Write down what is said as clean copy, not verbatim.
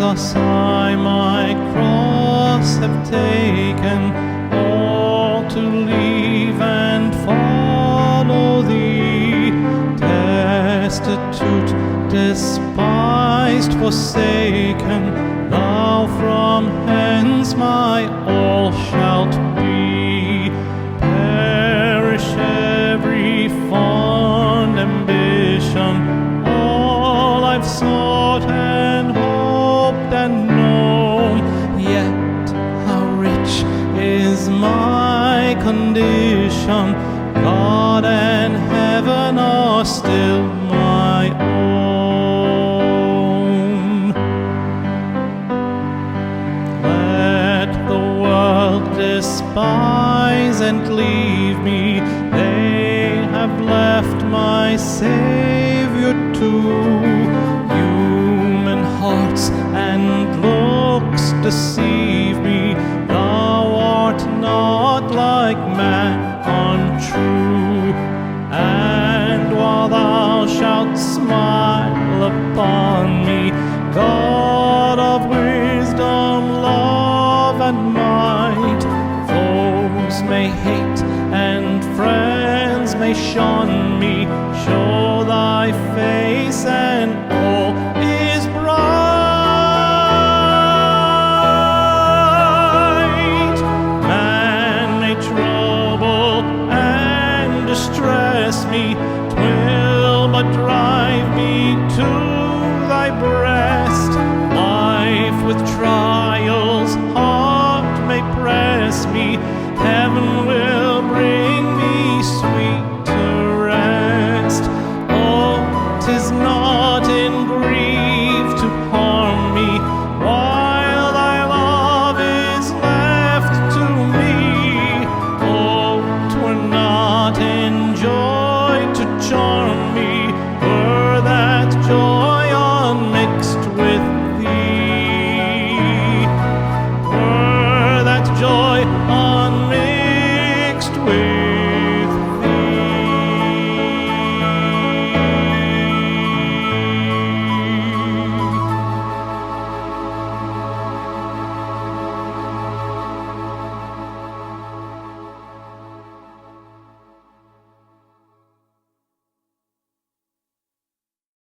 Jesus, I my cross have taken, all to leave and follow Thee. Destitute, despised, forsaken, Thou from hence my all shalt be. Perish every fond ambition, all I've sought and hoped and known, yet how rich is my condition, God and heaven are still my own. Let the world despise and leave me, they have left my Savior too. Human hearts and looks deceive me, Thou art not like man untrue. And while Thou shalt smile upon me, God of wisdom, love and might, foes may hate and friends may shun me, show Thy face and all is bright. Man may trouble and distress me, 'twill but drive me to Thy breast. Life with trials hard may press me, heaven will bring me sweet to rest. Oh, 'tis not in grief to harm me, while Thy love is left to me. Oh, 'twere not in joy